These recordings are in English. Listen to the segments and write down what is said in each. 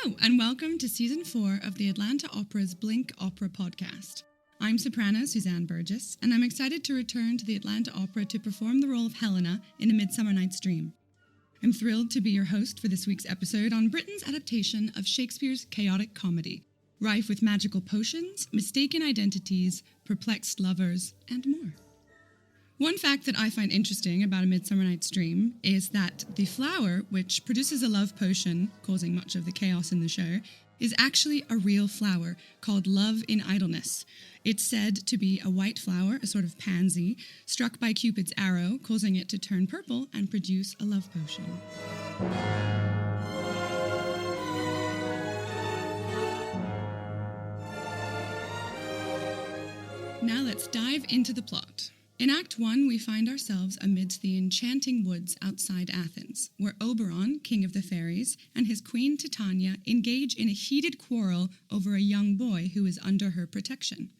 Hello, and welcome to Season 4 of the Atlanta Opera's BlinkOpera podcast. I'm soprano Susanne Burgess, and I'm excited to return to the Atlanta Opera to perform the role of Helena in A Midsummer Night's Dream. I'm thrilled to be your host for this week's episode on Britten's adaptation of Shakespeare's chaotic comedy, rife with magical potions, mistaken identities, perplexed lovers, and more. One fact that I find interesting about A Midsummer Night's Dream is that the flower, which produces a love potion, causing much of the chaos in the show, is actually a real flower called Love in Idleness. It's said to be a white flower, a sort of pansy, struck by Cupid's arrow, causing it to turn purple and produce a love potion. Now let's dive into the plot. In Act 1, we find ourselves amidst the enchanting woods outside Athens, where Oberon, king of the fairies, and his queen Titania engage in a heated quarrel over a young boy who is under her protection.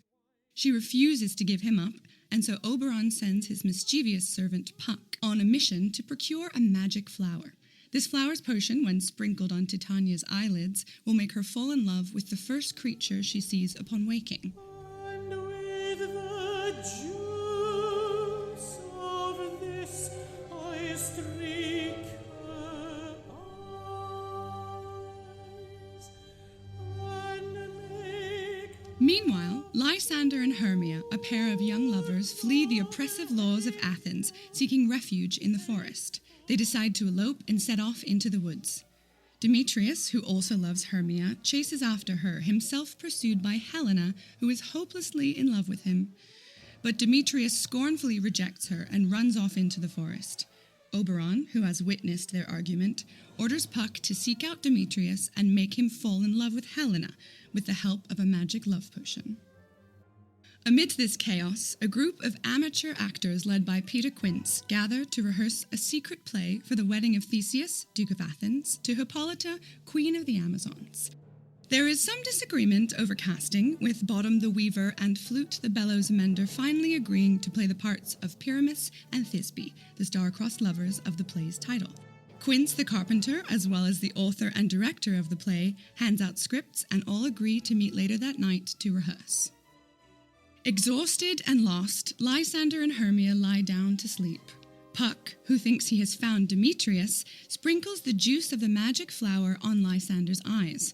She refuses to give him up, and so Oberon sends his mischievous servant Puck on a mission to procure a magic flower. This flower's potion, when sprinkled on Titania's eyelids, will make her fall in love with the first creature she sees upon waking. Meanwhile, Lysander and Hermia, a pair of young lovers, flee the oppressive laws of Athens, seeking refuge in the forest. They decide to elope and set off into the woods. Demetrius, who also loves Hermia, chases after her, himself pursued by Helena, who is hopelessly in love with him. But Demetrius scornfully rejects her and runs off into the forest. Oberon, who has witnessed their argument, orders Puck to seek out Demetrius and make him fall in love with Helena, with the help of a magic love potion. Amidst this chaos, a group of amateur actors led by Peter Quince gather to rehearse a secret play for the wedding of Theseus, Duke of Athens, to Hippolyta, Queen of the Amazons. There is some disagreement over casting, with Bottom the Weaver and Flute the Bellows Mender finally agreeing to play the parts of Pyramus and Thisbe, the star-crossed lovers of the play's title. Quince the carpenter, as well as the author and director of the play, hands out scripts and all agree to meet later that night to rehearse. Exhausted and lost, Lysander and Hermia lie down to sleep. Puck, who thinks he has found Demetrius, sprinkles the juice of the magic flower on Lysander's eyes.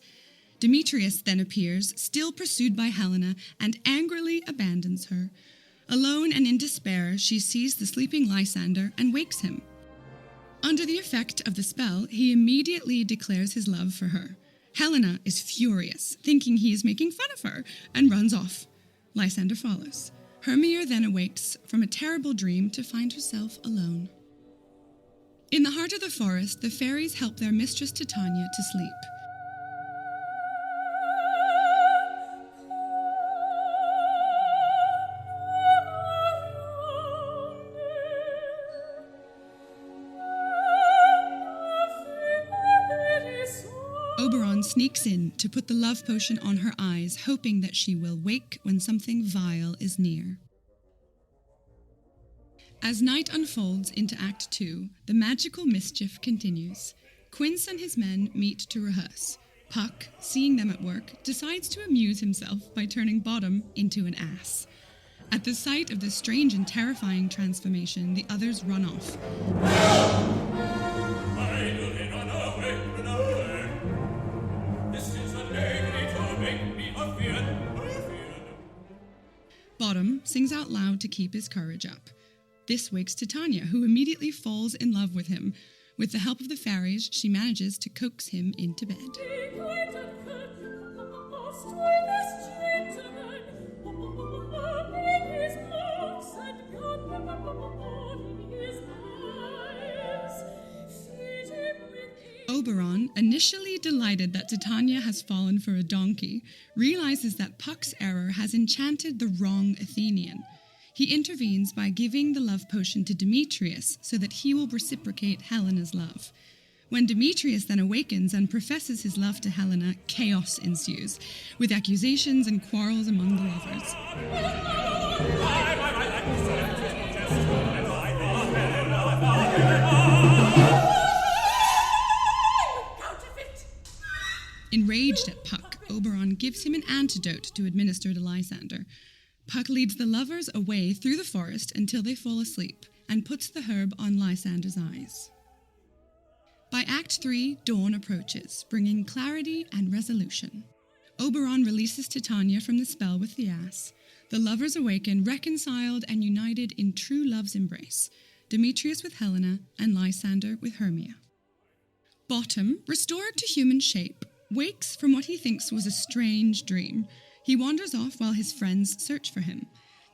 Demetrius then appears, still pursued by Helena, and angrily abandons her. Alone and in despair, she sees the sleeping Lysander and wakes him. Under the effect of the spell, he immediately declares his love for her. Helena is furious, thinking he is making fun of her, and runs off. Lysander follows. Hermia then awakes from a terrible dream to find herself alone. In the heart of the forest, the fairies help their mistress Titania to sleep. Oberon sneaks in to put the love potion on her eyes, hoping that she will wake when something vile is near. As night unfolds into Act 2, the magical mischief continues. Quince and his men meet to rehearse. Puck, seeing them at work, decides to amuse himself by turning Bottom into an ass. At the sight of this strange and terrifying transformation, the others run off. Bottom sings out loud to keep his courage up. This wakes Titania, who immediately falls in love with him. With the help of the fairies, she manages to coax him into bed. Oberon, initially delighted that Titania has fallen for a donkey, realizes that Puck's error has enchanted the wrong Athenian. He intervenes by giving the love potion to Demetrius so that he will reciprocate Helena's love. When Demetrius then awakens and professes his love to Helena, chaos ensues, with accusations and quarrels among the lovers. Enraged at Puck, Oberon gives him an antidote to administer to Lysander. Puck leads the lovers away through the forest until they fall asleep and puts the herb on Lysander's eyes. By Act 3, dawn approaches, bringing clarity and resolution. Oberon releases Titania from the spell with the ass. The lovers awaken, reconciled and united in true love's embrace, Demetrius with Helena and Lysander with Hermia. Bottom, restored to human shape, wakes from what he thinks was a strange dream. He wanders off while his friends search for him.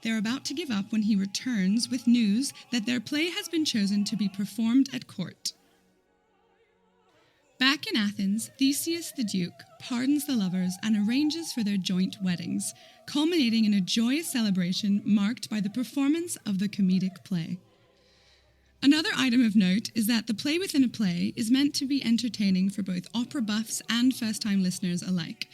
They're about to give up when he returns with news that their play has been chosen to be performed at court. Back in Athens, Theseus the Duke pardons the lovers and arranges for their joint weddings, culminating in a joyous celebration marked by the performance of the comedic play. Another item of note is that the play within a play is meant to be entertaining for both opera buffs and first-time listeners alike.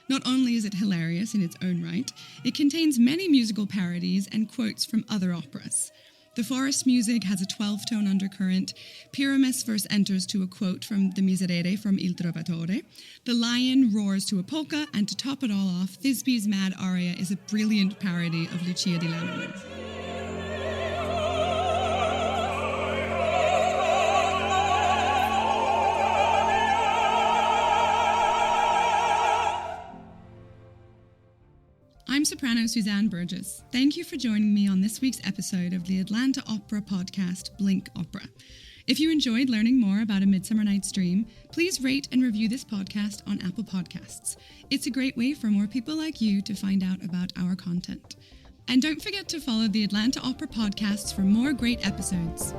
Not only is it hilarious in its own right, it contains many musical parodies and quotes from other operas. The forest music has a 12-tone undercurrent. Pyramus first enters to a quote from the Miserere from Il Trovatore. The lion roars to a polka, and to top it all off, Thisbe's mad aria is a brilliant parody of Lucia di Lammermoor. I'm soprano Susanne Burgess. Thank you for joining me on this week's episode of the Atlanta Opera podcast, BlinkOpera. If you enjoyed learning more about A Midsummer Night's Dream, please rate and review this podcast on Apple Podcasts. It's a great way for more people like you to find out about our content. And don't forget to follow the Atlanta Opera podcasts for more great episodes.